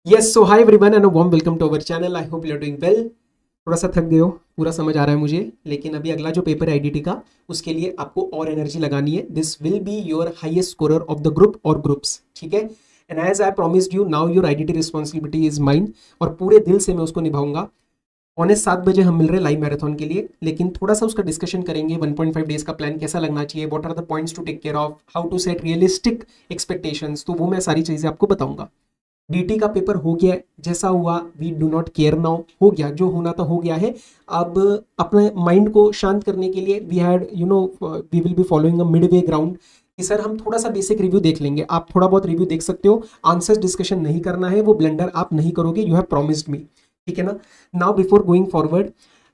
Yes so hi everyone and warm welcome to our channel. I hope you are doing well. थोड़ा सा थक गए हो, पूरा समझ आ रहा है मुझे, लेकिन अभी अगला जो पेपर है आईडीटी का, उसके लिए आपको और एनर्जी लगानी है। This will be your highest scorer of the group और ग्रुप्स, ठीक है। And as I promised you, now your IDT responsibility is mine, और पूरे दिल से मैं उसको निभाऊंगा। पौने 7 बजे हम मिल रहे हैं लाइव मैराथन के लिए, लेकिन थोड़ा सा उसका डिस्कशन करेंगे। 1.5 डेज का प्लान कैसा लगना चाहिए, what are the points to take care of, how to set realistic expectations, तो वो मैं सारी चीज़ें आपको बताऊंगा। डीटी का पेपर हो गया है, जैसा हुआ we do not care now, हो गया जो होना था हो गया है। अब अपने माइंड को शांत करने के लिए we had we will be following a mid way ground कि सर हम थोड़ा सा बेसिक रिव्यू देख लेंगे। आप थोड़ा बहुत रिव्यू देख सकते हो, आंसर्स डिस्कशन नहीं करना है, वो ब्लेंडर आप नहीं करोगे, यू हैव प्रॉमिस्ड मी, ठीक है ना। Now before going forward,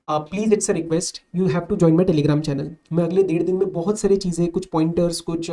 please it's a request, you have to join my Telegram channel. मैं अगले 1.5 दिन में बहुत सारी चीज़ें, कुछ पॉइंटर्स, कुछ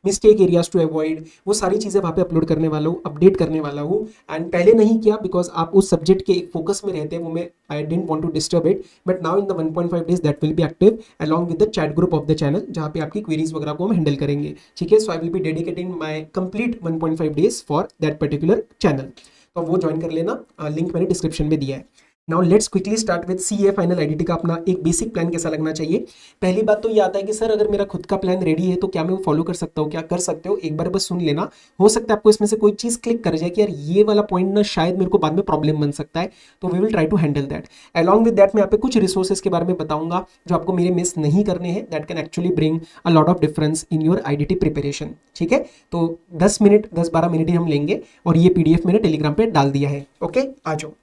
मिस्टेक एरियाज टू अवॉइड, वो सारी चीज़ें वहाँ पे अपलोड करने वाला हूँ, अपडेट करने वाला हूँ। एंड पहले नहीं किया बिकॉज आप उस सब्जेक्ट के एक फोकस में रहते हैं, वो मैं I don't want to disturb it, but now in the 1.5 days that will be active along with the chat group of the channel, जहाँ पे आपकी क्वेरीज वगैरह को हम हैंडल करेंगे, ठीक है। So I will be dedicating my complete 1.5 days for that particular channel, तो वो ज्वाइन कर लेना, लिंक मैंने डिस्क्रिप्शन में दिया है। Now let's quickly start with CA final IDT का अपना एक बेसिक प्लान कैसा लगना चाहिए। पहली बात तो ये आता है कि सर अगर मेरा खुद का प्लान रेडी है तो क्या मैं वो फॉलो कर सकता हूँ, क्या कर सकते हो, एक बार बस सुन लेना। हो सकता है आपको इसमें से कोई चीज़ क्लिक कर जाए कि यार ये वाला पॉइंट ना शायद मेरे को बाद में प्रॉब्लम बन सकता है, तो we will try to handle that. Along with that मैं यहाँ पे कुछ रिसोर्सेज के बारे में बताऊंगा जो आपको मेरे मिस नहीं करने हैं, that can actually bring a lot of difference in your IDT preparation, ठीक है। तो 10-12 मिनट ही हम लेंगे, और ये पीडीएफ मैंने टेलीग्राम पे डाल दिया है, ओके। आ जाओ।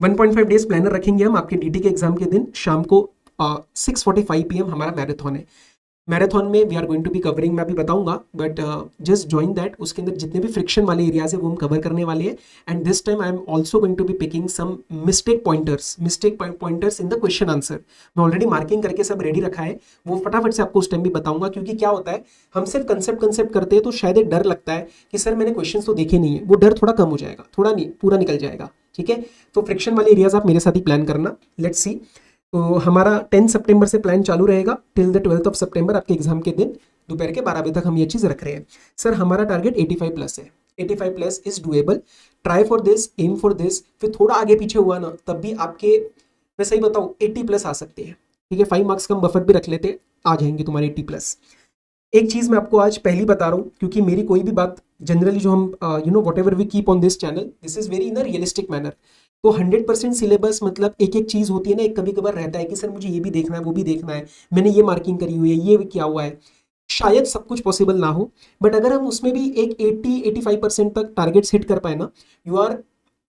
1.5 डेज प्लानर रखेंगे हम आपके डीटी के एग्जाम के दिन शाम को 6:45 PM हमारा मैराथन है। मैराथन में we are going to be covering, मैं अभी बताऊंगा, बट जस्ट ज्वाइन दैट। उसके अंदर जितने भी फ्रिक्शन वाले एरियाज है वो हम कवर करने वाले हैं। And this time I am also going to be picking some mistake pointers in the question answer. मैं ऑलरेडी मार्किंग करके सब रेडी रखा है, वो फटाफट से आपको उस टाइम भी बताऊंगा। क्योंकि क्या होता है, हम सिर्फ कंसेप्ट करते हैं तो शायद एक डर लगता है कि सर मैंने क्वेश्चन तो देखे नहीं है, वो डर थोड़ा कम हो जाएगा, थोड़ा नहीं पूरा निकल जाएगा, ठीक है। तो फ्रिक्शन वाले एरियाज आप मेरे साथ ही प्लान करना। Let's see. तो हमारा 10 सितंबर से प्लान चालू रहेगा टिल द 12 सितंबर, आपके एग्जाम के दिन दोपहर के 12 बजे तक हम ये चीज़ रख रहे हैं। सर हमारा टारगेट 85+ है, 85+ is doable. Try for this, aim for this. फिर थोड़ा आगे पीछे हुआ ना तब भी आपके, मैं सही बताऊँ, 80+ आ सकते हैं, ठीक है। 5 मार्क्स का हम बफर भी रख लेते, आ जाएंगे तुम्हारे 80+। एक चीज़ मैं आपको आज पहली बता रहा हूँ, क्योंकि मेरी कोई भी बात जनरली जो हम whatever we keep on this channel, this is very in a realistic manner. तो 100% सिलेबस मतलब एक एक चीज़ होती है ना, एक कभी कभार रहता है कि सर मुझे ये भी देखना है, वो भी देखना है, मैंने ये मार्किंग करी हुई है, ये किया हुआ है। शायद सब कुछ पॉसिबल ना हो, बट अगर हम उसमें भी एक 80-85% तक टारगेट्स हिट कर पाए ना, you are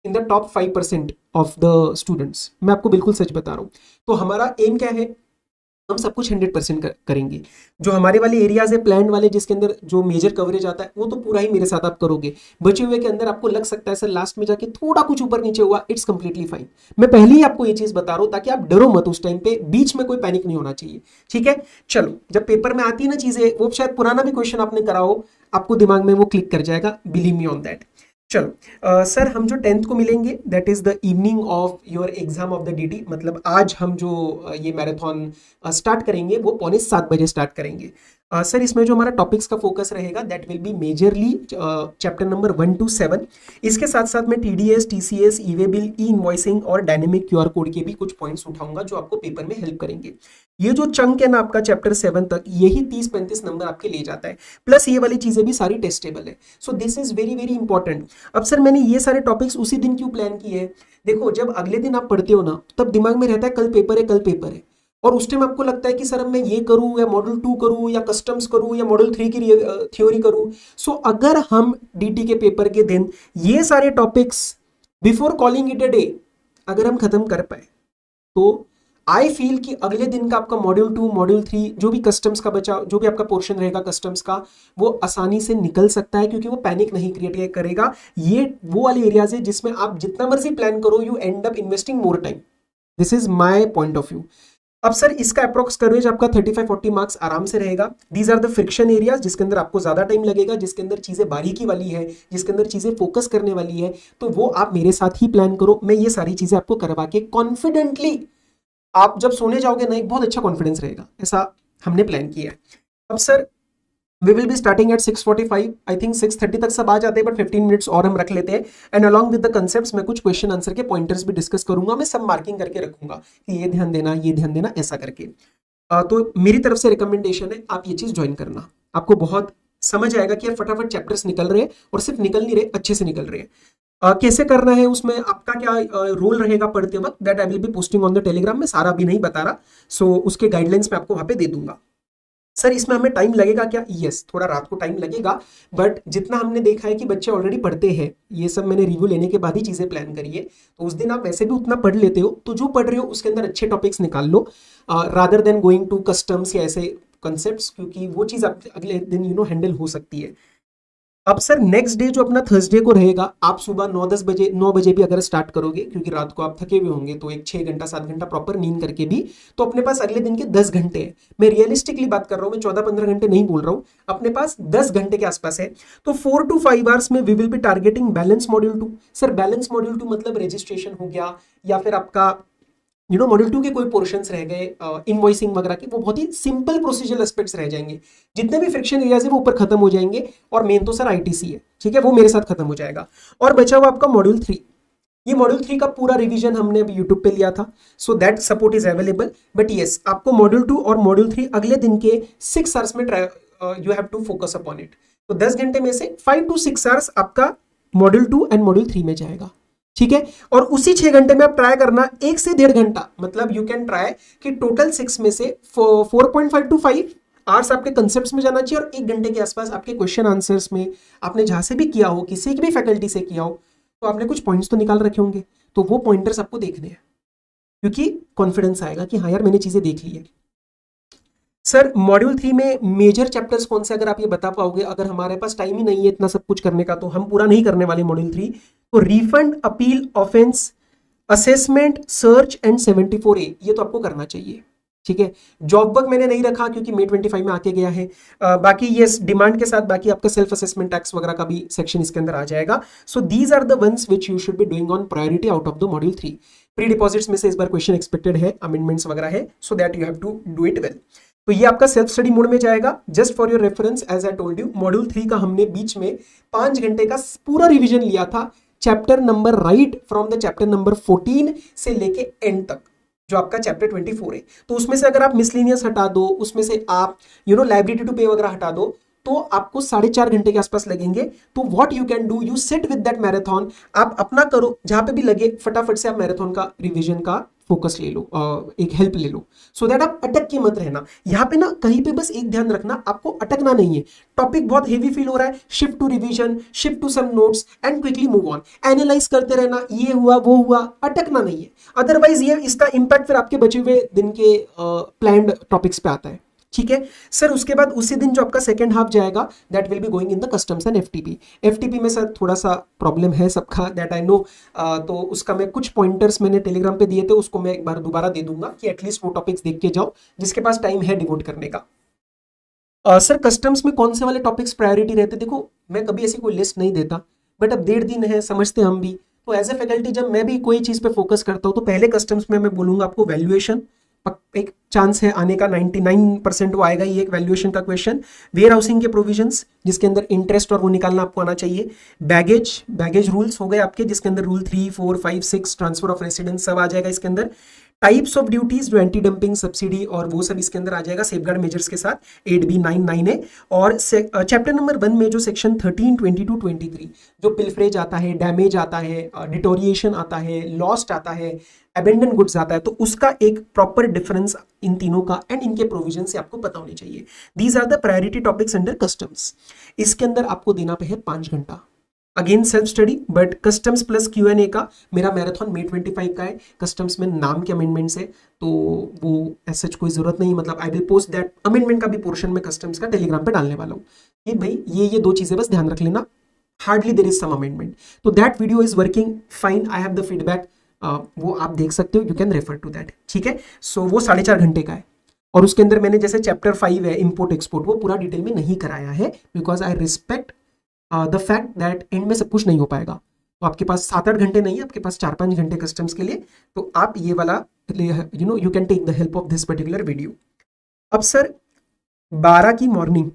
in the top 5% of the students. मैं आपको बिल्कुल सच बता रहा हूँ। तो हमारा एम क्या है, हम सब कुछ 100% करेंगे। जो हमारे वाले एरियाज है प्लान वाले, जिसके अंदर जो मेजर कवरेज आता है, वो तो पूरा ही मेरे साथ आप करोगे। बचे हुए के अंदर आपको लग सकता है सर लास्ट में जाके थोड़ा कुछ ऊपर नीचे हुआ, इट्स कंप्लीटली फाइन। मैं पहले ही आपको ये चीज बता रहा हूं ताकि आप डरो मत, उस टाइम पे बीच में कोई पैनिक नहीं होना चाहिए, ठीक है। चलो, जब पेपर में आती है ना चीजें, वो शायद पुराना भी क्वेश्चन आपने करा हो, आपको दिमाग में वो क्लिक कर जाएगा, बिलीव मी ऑन दैट। चलो सर, हम जो 10th को मिलेंगे that is the evening of your exam of the DT, मतलब आज हम जो ये मैराथन स्टार्ट करेंगे वो 6:45 स्टार्ट करेंगे। सर इसमें जो हमारा टॉपिक्स का फोकस रहेगा that will B majorly chapter number 1 to 7। इसके साथ साथ मैं टीडीएस, टीसीएस, ई वे बिल, ई इनवॉइसिंग और डायनेमिक क्यूआर कोड के भी कुछ पॉइंट्स उठाऊंगा जो आपको पेपर में हेल्प करेंगे। ये जो चंक है ना आपका चैप्टर 7 तक, यही 30-35 नंबर आपके ले जाता है, प्लस ये वाली चीजें भी सारी टेस्टेबल है। So this is very very important. अब सर मैंने ये सारे टॉपिक्स उसी दिन क्यों प्लान किए हैं, देखो जब अगले दिन आप पढ़ते हो ना, तब दिमाग में रहता है कल पेपर है, कल पेपर है, और उस टाइम आपको लगता है कि सर अब मैं ये करूं या मॉडल 2 करूं या कस्टम्स करूं या मॉडल 3 की थ्योरी करूं। सो अगर हम डीटी के पेपर के दिन ये सारे topics before calling it a day अगर हम खत्म कर पाए, तो आई फील कि अगले दिन का आपका मॉड्यूल 2, मॉड्यूल 3, जो भी कस्टम्स का बचा, जो भी आपका पोर्शन रहेगा कस्टम्स का, वो आसानी से निकल सकता है, क्योंकि वो पैनिक नहीं क्रिएट करेगा। ये वो वाले एरियाज है जिसमें आप जितना मर्जी प्लान करो, you end up investing more time. This is my point of view. अब सर इसका अप्रोक्स कवरेज आपका 35-40 मार्क्स आराम से रहेगा। These are the friction areas जिसके अंदर आपको ज्यादा टाइम लगेगा, जिसके अंदर चीजें बारीकी वाली है, जिसके अंदर चीजें फोकस करने वाली है, तो वो आप मेरे साथ ही प्लान करो। मैं ये सारी चीजें आपको करवा के कॉन्फिडेंटली, आप जब सोने जाओगे ना, एक बहुत अच्छा कॉन्फिडेंस रहेगा, ऐसा हमने प्लान किया है। अब sir we will be starting at 6:45, I think 6:30 तक सब आ जाते हैं, बट 15 मिनट्स और हम रख लेते हैं। And along with the concepts मैं कुछ क्वेश्चन आंसर के पॉइंटर्स भी डिस्कस करूंगा, मैं सब मार्किंग करके रखूंगा कि ये ध्यान देना, ये ध्यान देना, ऐसा करके। तो मेरी तरफ से रिकमेंडेशन है आप ये चीज ज्वाइन करना, आपको बहुत समझ आएगा कि यार फटाफट चैप्टर्स निकल रहे हैं, और सिर्फ निकल नहीं रहे, अच्छे से निकल रहे हैं। कैसे करना है, उसमें आपका क्या रोल रहेगा पढ़ते वक्त, that I will B posting on the Telegram. में सारा भी नहीं बता रहा, सो उसके गाइडलाइंस मैं आपको वहां पे दे दूंगा। सर इसमें हमें टाइम लगेगा क्या? यस, थोड़ा रात को टाइम लगेगा, बट जितना हमने देखा है कि बच्चे ऑलरेडी पढ़ते हैं, ये सब मैंने रिव्यू लेने के बाद ही चीजें प्लान करी है, तो उस दिन आप वैसे भी उतना पढ़ लेते हो, तो जो पढ़ रहे हो उसके अंदर अच्छे टॉपिक्स निकाल लो, rather than going to customs या ऐसे कंसेप्ट्स, क्योंकि वो चीज अगले दिन हैंडल हो सकती है। अब सर नेक्स्ट डे जो अपना थर्सडे को रहेगा, आप सुबह 9 बजे भी अगर स्टार्ट करोगे, क्योंकि रात को आप थके हुए होंगे, तो एक 6 घंटा 7 घंटा प्रॉपर नींद करके भी, तो अपने पास अगले दिन के 10 घंटे हैं। मैं रियलिस्टिकली बात कर रहा हूं, मैं 14-15 घंटे नहीं बोल रहा हूं, अपने पास 10 घंटे के आसपास है। तो 4 to 5 आवर्स में we will be targeting balance module 2। Sir balance module 2 मतलब रजिस्ट्रेशन हो गया, या फिर आपका मॉड्यूल 2 के कोई पोर्शंस रह गए, इनवॉइसिंग वगैरह के, वो बहुत ही सिंपल प्रोसीजरल एस्पेक्ट्स रह जाएंगे। जितने भी फ्रिक्शन एरियाज है वो ऊपर खत्म हो जाएंगे, और मेन तो सर आईटीसी है, ठीक है, वो मेरे साथ खत्म हो जाएगा। और बचा हुआ आपका मॉड्यूल 3। ये मॉड्यूल 3 का पूरा रिवीजन हमने अभी यूट्यूब पे लिया था, so that support is available. But yes, आपको मॉड्यूल 2 और मॉड्यूल 3 अगले दिन के 6 आवर्स में you have to focus upon it. तो 10 घंटे में से 5 to 6 आवर्स आपका मॉड्यूल 2 एंड मॉड्यूल 3 में जाएगा, ठीक है। और उसी 6 घंटे में आप ट्राई करना 1 से 1.5 घंटा, मतलब यू कैन ट्राई कि टोटल 6 में से 4.5 to 5 आवर्स आपके कंसेप्ट्स में जाना चाहिए, और 1 घंटे के आसपास आपके क्वेश्चन आंसर्स में, आपने जहां से भी किया हो, किसी भी फैकल्टी से किया हो, तो आपने कुछ पॉइंट्स तो निकाल रखे होंगे, तो वो पॉइंटर्स आपको देखने हैं, क्योंकि कॉन्फिडेंस आएगा कि हाँ यार मैंने चीजें देख ली है। सर मॉड्यूल 3 में मेजर चैप्टर्स कौन से, अगर आप ये बता पाओगे? अगर हमारे पास टाइम ही नहीं है इतना सब कुछ करने का, तो हम पूरा नहीं करने वाले मॉड्यूल 3। तो refund, appeal, offence, assessment, search and 74A, ये तो आपको करना चाहिए, ठीक है। जॉब वर्क मैंने नहीं रखा क्योंकि May 25 में आके गया है। बाकी ये डिमांड के साथ बाकी आपका सेल्फ असेसमेंट टैक्स वगैरह का भी सेक्शन इसके अंदर आ जाएगा। So these are the ones which you should be doing on priority out of the module 3। Pre deposits में से इस बार क्वेश्चन एक्सपेक्टेड है, अमेंडमेंट्स वगैरह है, so that you have to do it well. तो ये आपका सेल्फ स्टडी मोड में जाएगा। Just for your reference, as I told you, module 3 का हमने बीच में 5 घंटे का पूरा रिवीजन लिया था, chapter number right from the chapter number 14 से लेके एंड तक, जो आपका चैप्टर 24 है। तो उसमें से अगर आप मिसलिनियस हटा दो, उसमें से आप लाइबिलिटी टू पे वगैरह हटा दो, तो आपको 4.5 घंटे के आसपास लगेंगे। तो what you can do, you sit with that marathon, आप अपना करो, जहां पे भी लगे फटाफट से आप मैराथन का रिवीजन का फोकस ले लो, एक हेल्प ले लो, सो दैट आप अटक के मत रहना। यहाँ पे ना कहीं पे बस एक ध्यान रखना, आपको अटकना नहीं है। टॉपिक बहुत हेवी फील हो रहा है, shift to revision, shift to some notes and quickly move on. Analyse करते रहना, ये हुआ वो हुआ, अटकना नहीं है। अदरवाइज ये इसका इंपैक्ट फिर आपके बचे हुए दिन के प्लान्ड टॉपिक्स पे आता है, ठीक है। सर उसके बाद उसी दिन जो आपका सेकंड हाफ जाएगा, that will be going in the customs and FTP में सर थोड़ा सा प्रॉब्लम है सबका, दैट आई नो। तो उसका मैं कुछ पॉइंटर्स मैंने टेलीग्राम पे दिए थे, उसको मैं एक बार दोबारा दे दूंगा कि एटलीस्ट वो टॉपिक्स देख के जाओ जिसके पास टाइम है डिवोट करने का। सर कस्टम्स में कौन से वाले टॉपिक्स प्रायोरिटी रहते? देखो मैं कभी ऐसी कोई लिस्ट नहीं देता, बट अब 1.5 दिन है, समझते हम भी, तो एज ए फैकल्टी जब मैं भी कोई चीज पे फोकस करता हूँ, तो पहले कस्टम्स में मैं बोलूंगा आपको वैल्यूएशन, एक चांस है आने का 99% वो आएगा ही, एक वैल्यूएशन का क्वेश्चन। वेयर हाउसिंग के प्रोविजंस, जिसके अंदर इंटरेस्ट और वो निकालना आपको आना चाहिए। बैगेज रूल्स हो गए आपके, जिसके अंदर रूल 3, 4, 5, 6 ट्रांसफर ऑफ रेसिडेंस सब आ जाएगा इसके अंदर। टाइप्स ऑफ ड्यूटीज, जो एंटी डंपिंग, सब्सिडी और वो सब इसके अंदर आ जाएगा सेफगार्ड मेजर्स के साथ, 8B, 9, 9A। और चैप्टर नंबर 1 में जो सेक्शन 13, 22, 23, जो पिलफ्रेज आता है, डैमेज आता है, डिटोरिएशन आता है, लॉस्ट आता है, अबेंडन गुड्स आता है, तो उसका एक प्रॉपर डिफरेंस इन तीनों का एंड इनके प्रोविजन से आपको पता होने चाहिए। These are the priority topics under customs. इसके अंदर आपको देना पे है 5 घंटा, again self study, but customs plus Q&A का मेरा मैराथन May 25 का है। कस्टम्स में नाम के अमेंडमेंट्स है, तो वो ऐसा कोई जरूरत नहीं, मतलब I will post that amendment का भी पोर्शन में कस्टम्स का टेलीग्राम पे डालने वाला हूँ। ये भाई ये 2 चीजें बस ध्यान रख लेना, hardly there is some amendment. तो that video is working fine, I have the feedback, वो आप देख सकते हो, you can refer to that, ठीक है। सो वो 4.5 घंटे का है, और उसके अंदर मैंने जैसे चैप्टर 5 है इंपोर्ट एक्सपोर्ट, वो पूरा डिटेल में नहीं कराया है, because I respect the fact that and में सब कुछ नहीं हो पाएगा। तो आपके पास 7-8 घंटे नहीं है, आपके पास 4-5 घंटे कस्टम्स के लिए, तो आप ये वाला you can take the help of this particular video. अब सर 12 की मॉर्निंग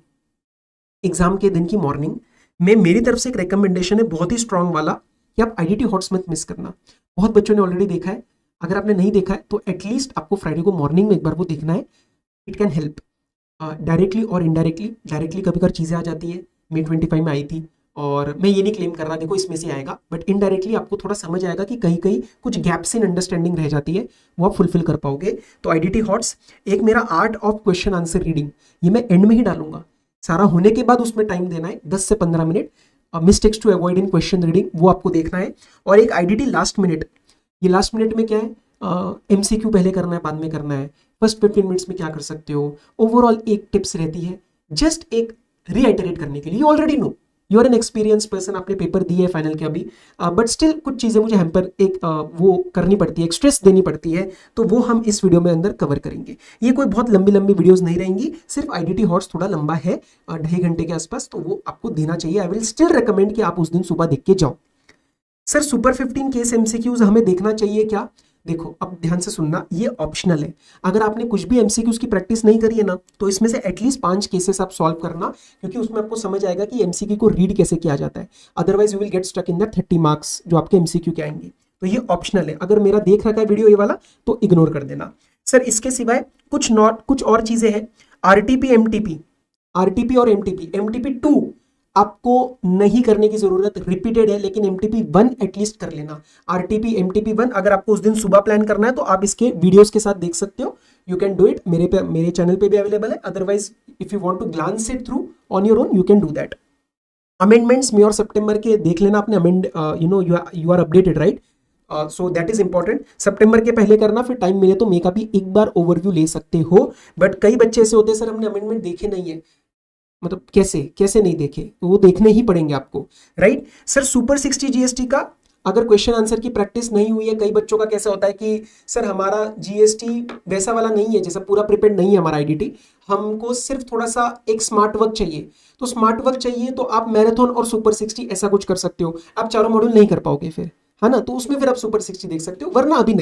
एग्जाम के दिन की मॉर्निंग में मेरी तरफ से एक रिकमेंडेशन है बहुत ही स्ट्रांग वाला कि आप आईडीटी हॉट्स मत मिस करना। बहुत बच्चों ने ऑलरेडी देखा है, अगर आपने नहीं देखा है तो एटलीस्ट आपको फ्राइडे को मॉर्निंग में एक बार वो देखना है। इट कैन हेल्प डायरेक्टली और इनडायरेक्टली। डायरेक्टली कभी कभी चीज़ें आ जाती है, May 25 में आई थी, और मैं ये नहीं क्लेम कर रहा देखो इसमें से आएगा, बट इनडायरेक्टली आपको थोड़ा समझ आएगा कि कहीं कहीं कुछ गैप्स इन अंडरस्टैंडिंग रह जाती है, वो आप फुलफिल कर पाओगे। तो आईडीटी हॉट्स, एक मेरा art of question answer reading, ये मैं एंड में ही डालूंगा। सारा होने के बाद उसमें टाइम देना है 10 से 15 minute, mistakes to avoid in question reading, वो आपको देखना है। और एक आईडीटी लास्ट मिनट, ये लास्ट मिनट में क्या है, एमसीक्यू पहले करना है बाद में करना है, फर्स्ट 15 मिनट्स में क्या कर सकते हो, ओवरऑल एक टिप्स रहती है जस्ट एक रीआइटरेट करने के लिए। You already know, you are an experience person, आपने पेपर दिए है फाइनल के अभी, बट स्टिल कुछ चीज़ें मुझे हैम्पर एक वो करनी पड़ती है, एक स्ट्रेस देनी पड़ती है, तो वो हम इस वीडियो में अंदर कवर करेंगे। ये कोई बहुत लंबी लंबी वीडियोस नहीं रहेंगी, सिर्फ आईडीटी हॉट्स थोड़ा लंबा है 2.5 घंटे के आसपास, तो वो आपको देना चाहिए। आई विल स्टिल रिकमेंड कि आप उस दिन सुबह देख के जाओ। सर सुपर 15 केस एमसीक्यूज हमें देखना चाहिए क्या? देखो अब ध्यान से सुनना, ये ऑप्शनल है। अगर आपने कुछ भी एमसीक्यूज की प्रैक्टिस नहीं करी है ना, तो इसमें से एटलीस्ट 5 केसेस आप सॉल्व करना, क्योंकि उसमें आपको समझ आएगा कि एमसीक्यू को रीड कैसे किया जाता है। Otherwise you will get stuck in that 30 marks जो आपके एमसीक्यू के आएंगे। तो ये ऑप्शनल है, अगर मेरा देख रखा है वीडियो ये वाला तो इग्नोर कर देना। सर इसके सिवाय कुछ और चीजें हैं, आरटीपी और एमटीपी 2 आपको नहीं करने की जरूरत, रिपीटेड है, लेकिन एमटीपी 1 एटलीस्ट कर लेना। आरटीपी एमटीपी 1 अगर आपको उस दिन सुबह प्लान करना है तो आप इसके वीडियोस के साथ देख सकते हो, यू कैन डू इट। मेरे चैनल पे भी अवेलेबल है, otherwise if you want to glance it through on your own you can do that. Amendments मई और सितंबर के देख लेना आपने, amend you are updated right, so that is important. सितंबर के पहले करना, फिर टाइम मिले तो मे का भी एक बार ओवरव्यू ले सकते हो। बट कई बच्चे ऐसे होते हैं सर हमने अमेंडमेंट देखे नहीं है, मतलब कैसे नहीं देखे, तो वो देखने ही पड़ेंगे आपको, राइट। सर सुपर 60 जीएसटी का अगर क्वेश्चन आंसर की प्रैक्टिस नहीं हुई है, कई बच्चों का कैसा होता है कि सर हमारा जीएसटी वैसा वाला नहीं है, जैसा पूरा प्रिपेयर्ड नहीं है हमारा आईडीटी, हमको सिर्फ थोड़ा सा एक स्मार्ट वर्क चाहिए। तो स्मार्ट वर्क चाहिए तो आप मैराथन और सुपर 60 ऐसा कुछ कर सकते हो। आप चारों मॉड्यूल नहीं कर पाओगे फिर, है ना, तो उसमें फिर आप सुपर 60 देख सकते हो, वरना अभी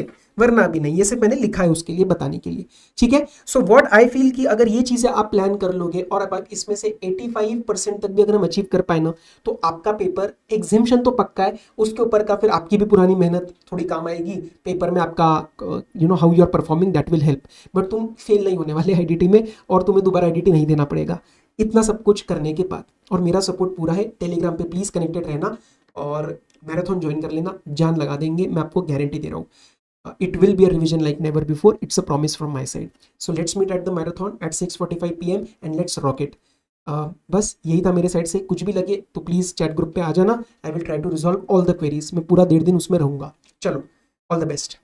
नहीं। ये सिर्फ मैंने लिखा है उसके लिए बताने के लिए, ठीक है। सो व्हाट आई फील कि अगर ये चीजें आप प्लान कर लोगे और अब इसमें से 85% तक भी अगर हम अचीव कर पाए ना, तो आपका पेपर एग्जामिनेशन तो पक्का है, उसके ऊपर का फिर आपकी भी पुरानी मेहनत थोड़ी काम आएगी पेपर में, आपका you know how you are performing that will help. But तुम फेल नहीं होने वाले आईडीटी में, और तुम्हें दोबारा आईडीटी नहीं देना पड़ेगा इतना सब कुछ करने के बाद। और मेरा सपोर्ट पूरा है, टेलीग्राम पे प्लीज कनेक्टेड रहना और मैराथन ज्वाइन कर लेना, जान लगा देंगे, मैं आपको गारंटी दे रहा हूँ। It will be a revision like never before, it's a promise from my side. So let's meet at the marathon at 6:45 PM and let's rock it. बस यही था मेरे साइड से, कुछ भी लगे तो प्लीज़ चैट ग्रुप पे आ जाना, I will try to resolve all the queries. मैं पूरा 1.5 दिन उसमें रहूँगा। चलो, ऑल द बेस्ट।